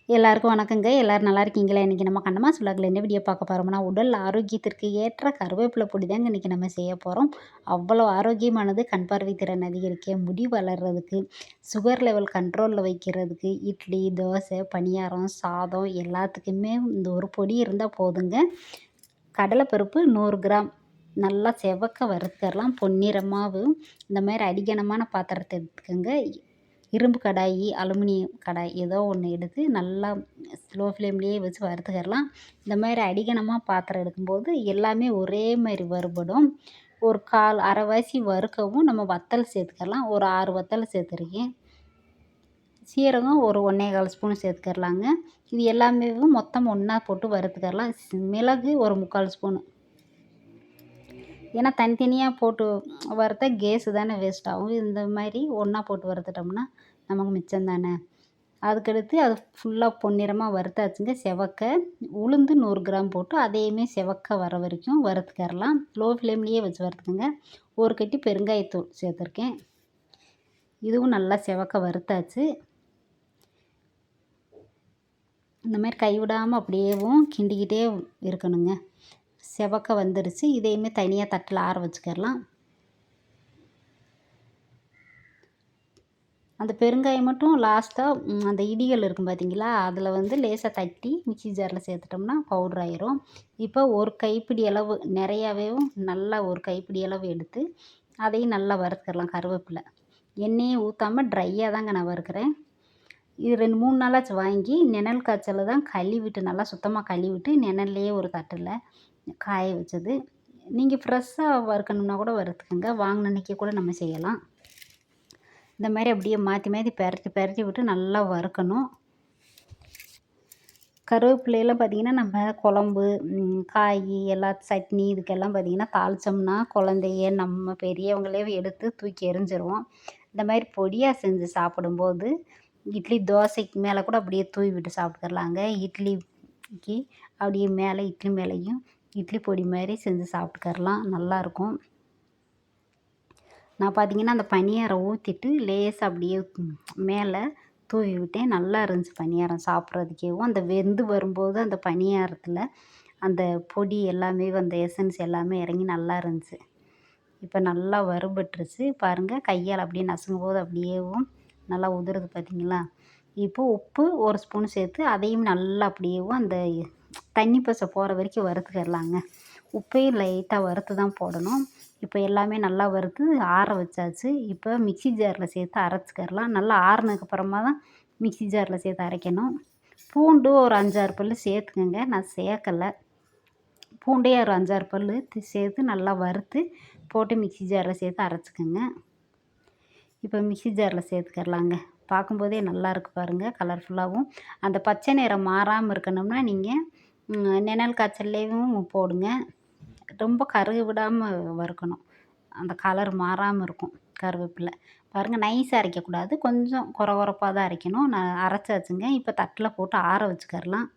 எல்லாருக்கும் வணக்கங்க. எல்லாரும் நல்லா இருக்கீங்களா? இன்றைக்கி நம்ம கண்ணம்மாஸ் விலாகில என்ன வீடியோ பார்க்க போகிறோம்னா, உடல் ஆரோக்கியத்திற்கு ஏற்ற கருவேப்பிலை பொடி தாங்க இன்றைக்கி நம்ம செய்ய போகிறோம். அவ்வளோ ஆரோக்கியமானது, கண் பார்வை திறன் அதிகரிக்க, முடி வளர்றதுக்கு, சுகர் லெவல் கண்ட்ரோலில் வைக்கிறதுக்கு, இட்லி, தோசை, பணியாரம், சாதம் எல்லாத்துக்குமே இந்த ஒரு பொடி இருந்தால் போதுங்க. கடலைப்பருப்பு 100 கிராம் நல்லா செவக்க வறுத்துக்கலாம். பொன்னிறமாகவும் இந்த மாதிரி அடிகனமான பாத்திரத்தை எடுத்துக்கோங்க. இரும்பு கடாய், அலுமினியம் கடாய் ஏதோ ஒன்று எடுத்து நல்லா ஸ்லோ ஃப்ளேம்லேயே வச்சு வறுத்துக்கிடலாம். இந்த மாதிரி அடிகனமாக பாத்திரம் எடுக்கும்போது எல்லாமே ஒரே மாதிரி வறுபடும். ஒரு அரைவாசி வறுக்கவும் நம்ம வத்தல் சேர்த்துக்கலாம். ஒரு 6 வத்தல் சேர்த்துருக்கேன். சீரகம் ஒரு 1 1/4 ஸ்பூன் சேர்த்துக்கிடலாங்க. இது எல்லாமே மொத்தம் ஒன்றா போட்டு வறுத்துக்கிடலாம். மிளகு ஒரு 3/4 ஸ்பூனு. ஏன்னா தனித்தனியாக போட்டு வறுத்தா கேஸு தானே வேஸ்ட் ஆகும். இந்த மாதிரி ஒன்றா போட்டு வறுத்துட்டோம்னா நமக்கு மிச்சம் தானே. அதுக்கடுத்து அது ஃபுல்லாக பொன்னிறமாக வறுத்தாச்சுங்க. செவக்க உளுந்து 100 கிராம் போட்டு அதையுமே செவக்க வர வரைக்கும் வறுத்துக்கிடலாம். லோ ஃப்ளேம்லேயே வச்சு வறுத்துக்குங்க. ஒரு கட்டி பெருங்காயத்தூள் சேர்த்துருக்கேன். இதுவும் நல்லா செவக்க வறுத்தாச்சு. இந்த மாதிரி கைவிடாமல் அப்படியேவும் கிண்டிக்கிட்டே இருக்கணுங்க. செவக்க வந்துடுச்சு. இதையுமே தனியாக தட்டில் ஆற வச்சுக்கிடலாம். அந்த பெருங்காயம் மட்டும் லாஸ்ட்டாக அந்த இடிகள் இருக்கும் பார்த்தீங்களா, அதில் லேசாக தட்டி மிக்ஸி ஜாரில் சேர்த்துட்டோம்னா பவுட்ரு ஆயிரும். இப்போ ஒரு கைப்பிடி அளவு நிறையாவேவும் நல்லா ஒரு கைப்பிடி அளவு எடுத்து அதையும் நல்லா வறுத்துக்கிடலாம். கருவேப்பிலை எண்ணெயே ஊற்றாமல் ட்ரையாக தாங்க நான் வறுக்கிறேன். இது 2 3 நாளாச்சு வாங்கி நிழல் காய்ச்சல தான் கழுவிட்டு நல்லா சுத்தமாக கழுவிட்டு நிழல்லையே ஒரு தட்டில் காய வச்சது. நீங்கள் ஃப்ரெஷ்ஷாக வறுக்கணுன்னா கூட வறுத்துக்கோங்க. வாங்கின அன்றைக்கி கூட நம்ம செய்யலாம். இந்த மாதிரி அப்படியே மாற்றி மாற்றி பெரட்டி விட்டு நல்லா வறுக்கணும். கருவேப்பிலையெல்லாம் பார்த்திங்கன்னா நம்ம குழம்பு, காய் எல்லாம் சட்னி இதுக்கெல்லாம் பார்த்திங்கன்னா தாளித்தோம்னா குழந்தைய நம்ம பெரியவங்களே எடுத்து தூக்கி எறிஞ்சிருவோம். இந்த மாதிரி பொடியாக செஞ்சு சாப்பிடும்போது இட்லி தோசைக்கு மேலே கூட அப்படியே தூவி விட்டு சாப்பிட்டுக்கலாங்க. இட்லிக்கு அப்படியே மேலே இட்லி மேலேயும் இட்லி பொடி மாதிரி செஞ்சு சாப்பிட்டுக்கரலாம். நல்லாயிருக்கும். நான் பார்த்திங்கன்னா அந்த பனியாரம் ஊற்றிட்டு லேசாக அப்படியே மேலே தூவி விட்டேன். நல்லா இருந்துச்சு பனியாரம் சாப்பிட்றதுக்கேவும். அந்த வெந்து வரும்போது அந்த பனியாரத்தில் அந்த பொடி எல்லாமே அந்த எசன்ஸ் எல்லாமே இறங்கி நல்லா இருந்துச்சு. இப்போ நல்லா வறுபட்டுருச்சு பாருங்கள். கையால் அப்படியே நசுங்கும் போது அப்படியேவும் நல்லா உதிருது பார்த்தீங்களா. இப்போது உப்பு 1 ஸ்பூன் சேர்த்து அதையும் நல்லா அப்படியேவும் அந்த தண்ணி பசை போகிற வரைக்கும் வறுத்துக்கிடலாங்க. உப்பையும் லைட்டாக வறுத்து தான் போடணும். இப்போ எல்லாமே நல்லா வறுத்து ஆற வச்சாச்சு. இப்போ மிக்ஸி ஜாரில் சேர்த்து அரைச்சிக்கிடலாம். நல்லா ஆறுனதுக்கப்புறமா தான் மிக்ஸி ஜாரில் சேர்த்து அரைக்கணும். பூண்டு ஒரு 5 6 பல் சேர்த்துக்கோங்க. நான் சேர்க்கலை. பூண்டே ஒரு 5 6 பல் சேர்த்து நல்லா வறுத்து போட்டு மிக்ஸி ஜாரில் சேர்த்து அரைச்சிக்கோங்க. இப்போ மிக்ஸி ஜாரில் சேர்த்துக்கிடலாங்க. பார்க்கும்போதே நல்லாயிருக்கு பாருங்கள். கலர்ஃபுல்லாகவும் அந்த பச்சை நிறம் மாறாமல் இருக்கணும்னா நீங்கள் நிழல் காய்ச்சல்லையும் போடுங்க. ரொம்ப கருக விடாமல் வறுக்கணும். அந்த கலர் மாறாமல் இருக்கும் கருவேப்பிலை. பாருங்கள், நைஸாக அரைக்கக்கூடாது. கொஞ்சம் கொரகொரப்பாக தான் அரைக்கணும். நான் அரைச்சாச்சுங்க. இப்போ தட்டில் போட்டு ஆற வச்சுக்கிடலாம்.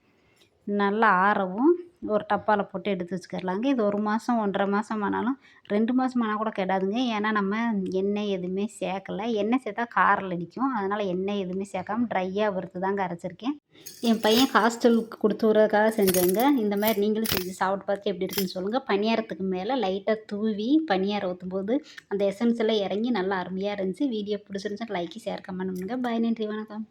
நல்லா ஆறவும் ஒரு டப்பாவில் போட்டு எடுத்து வச்சுக்கிடலாங்க. இது 1 மாதம் 1 1/2 மாதம் ஆனாலும் 2 மாதம் ஆனால் கூட கெடாதுங்க. ஏன்னா நம்ம எண்ணெய் எதுவுமே சேர்க்கலை. எண்ணெய் சேர்த்தா காரில் அடிக்கும். அதனால் எண்ணெய் எதுவுமே சேர்க்காம ட்ரையாக வறுத்து தாங்க அரைச்சிருக்கேன். என் பையன் ஹாஸ்டலுக்கு கொடுத்து விட்றதுக்காக செஞ்சேங்க. இந்த மாதிரி நீங்களும் செஞ்சு சாப்பிட்டு பார்த்து எப்படி இருக்குன்னு சொல்லுங்கள். பணியாரத்துக்கு மேலே லைட்டாக தூவி பணியாரம் ஊற்றும்போது அந்த எசன்ஸ் எல்லாம் இறங்கி நல்லா அருமையாக இருந்துச்சு. வீடியோ பிடிச்சிருந்துச்சா லைக், ஷேர், கமெண்ட் பண்ணுங்கள். பாய், நன்றி, வணக்கம்.